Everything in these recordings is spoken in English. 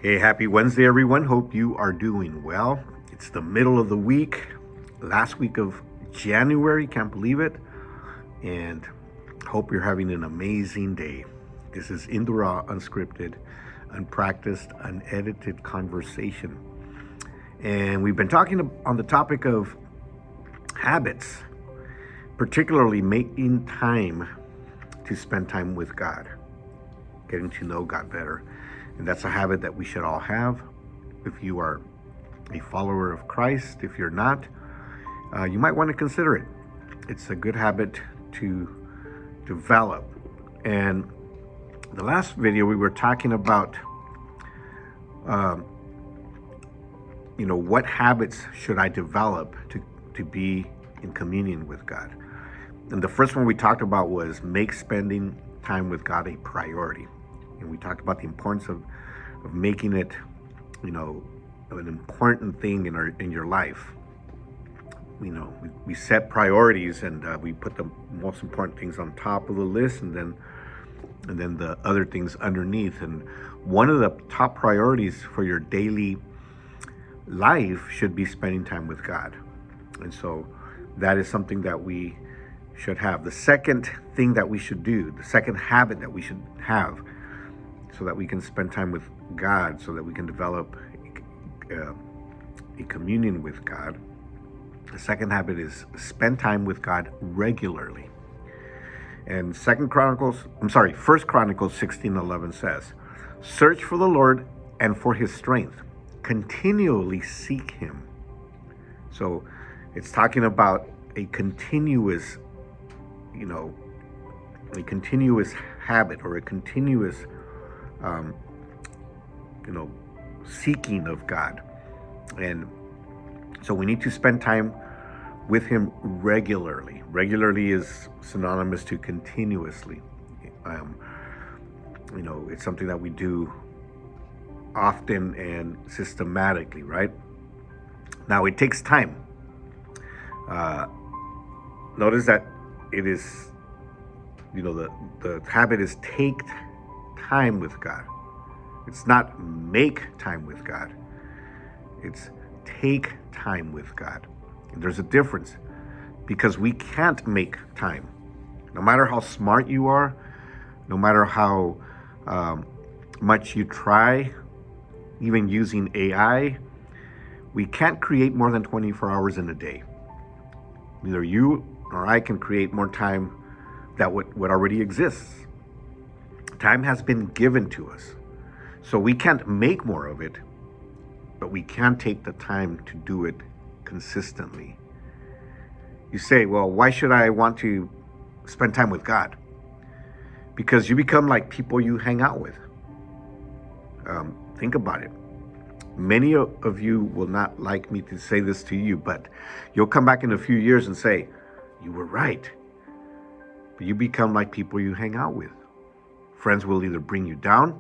Hey, happy Wednesday, everyone. Hope you are doing well. It's the middle of the week, last week of January. Can't believe it. And hope you're having an amazing day. This is In the Raw, unscripted, unpracticed, unedited conversation. And we've been talking on the topic of habits, particularly making time to spend time with God, getting to know God better. And that's a habit that we should all have. If you are a follower of Christ, if you're not, you might want to consider it. It's a good habit to develop. And the last video we were talking about, what habits should I develop to be in communion with God? And the first one we talked about was make spending time with God a priority. And we talked about the importance of making it, an important thing in your life. We set priorities and we put the most important things on top of the list, and then the other things underneath. And one of the top priorities for your daily life should be spending time with God. And so that is something that we should have. The second thing that we should do, the second habit that we should have, so that we can spend time with God, so that we can develop a communion with God. The second habit is spend time with God regularly. And First Chronicles 16:11 says, "Search for the Lord and for his strength. Continually seek him." So it's talking about a continuous habit, or a continuous seeking of God. And so we need to spend time with him regularly. Regularly is synonymous to continuously. It's something that we do often and systematically, right? Now it takes time. Notice that it is, the habit is take time with God. It's not make time with God. It's take time with God. And there's a difference, because we can't make time. No matter how smart you are, no matter how much you try, even using AI, we can't create more than 24 hours in a day. Neither you nor I can create more time than what already exists. Time has been given to us. So we can't make more of it, but we can take the time to do it consistently. You say, well, why should I want to spend time with God? Because you become like people you hang out with. Think about it. Many of you will not like me to say this to you, but you'll come back in a few years and say, you were right. But you become like people you hang out with. Friends will either bring you down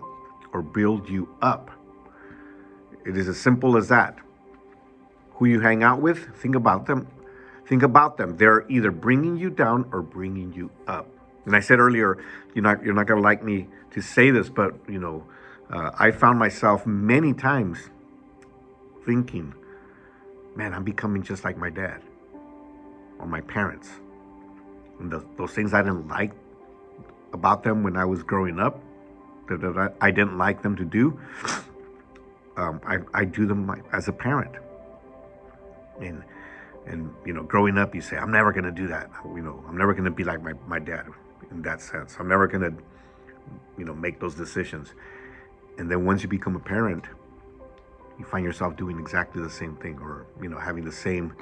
or build you up. It is as simple as that. Who you hang out with, think about them. They're either bringing you down or bringing you up. And I said earlier, you're not going to like me to say this, but I found myself many times thinking, man, I'm becoming just like my dad or my parents. And those things I didn't like about them when I was growing up, that I didn't like them to do, I do them as a parent. And growing up, you say, I'm never going to do that. I'm never going to be like my dad in that sense. I'm never going to, make those decisions. And then once you become a parent, you find yourself doing exactly the same thing, or, having the same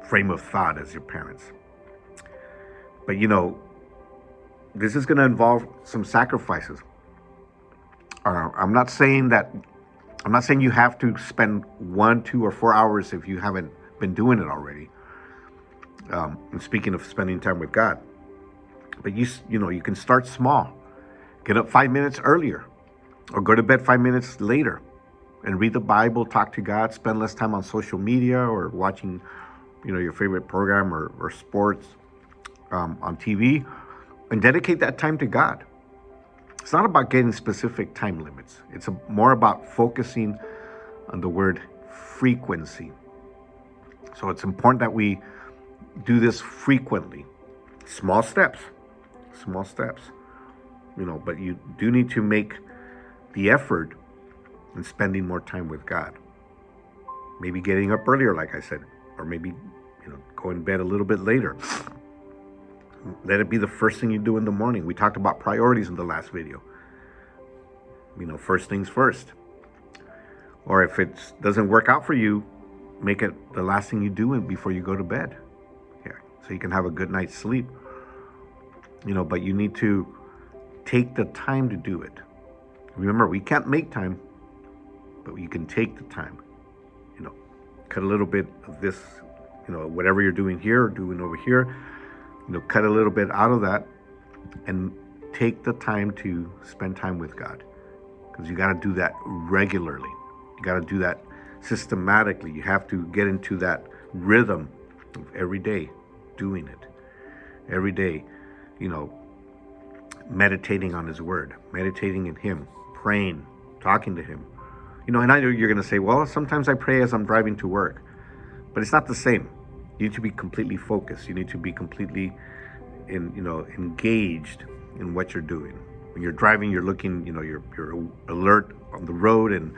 frame of thought as your parents. But, this is going to involve some sacrifices. I'm not saying you have to spend 1, 2, or 4 hours if you haven't been doing it already. And speaking of spending time with God, but you can start small. Get up 5 minutes earlier, or go to bed 5 minutes later, and read the Bible, talk to God, spend less time on social media or watching, your favorite program or sports on TV, and dedicate that time to God. It's not about getting specific time limits. It's more about focusing on the word frequency. So it's important that we do this frequently. Small steps, but you do need to make the effort in spending more time with God. Maybe getting up earlier, like I said, or maybe, going to bed a little bit later. Let it be the first thing you do in the morning. We talked about priorities in the last video. First things first. Or if it doesn't work out for you, make it the last thing you do before you go to bed. Yeah, so you can have a good night's sleep. But you need to take the time to do it. Remember, we can't make time, but you can take the time. Cut a little bit of this, whatever you're doing here or doing over here, cut a little bit out of that and take the time to spend time with God. Because you got to do that regularly. You got to do that systematically. You have to get into that rhythm of every day doing it. Every day, meditating on His Word, meditating in Him, praying, talking to Him. And I know you're going to say, well, sometimes I pray as I'm driving to work. But it's not the same. You need to be completely focused. You need to be completely engaged in what you're doing. When you're driving, you're looking, you're alert on the road and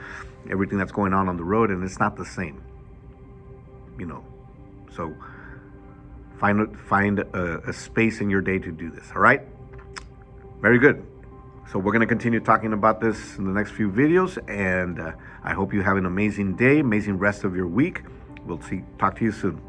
everything that's going on the road, and it's not the same. So find a space in your day to do this. All right? Very good. So we're going to continue talking about this in the next few videos, and I hope you have an amazing day, amazing rest of your week. We'll talk to you soon.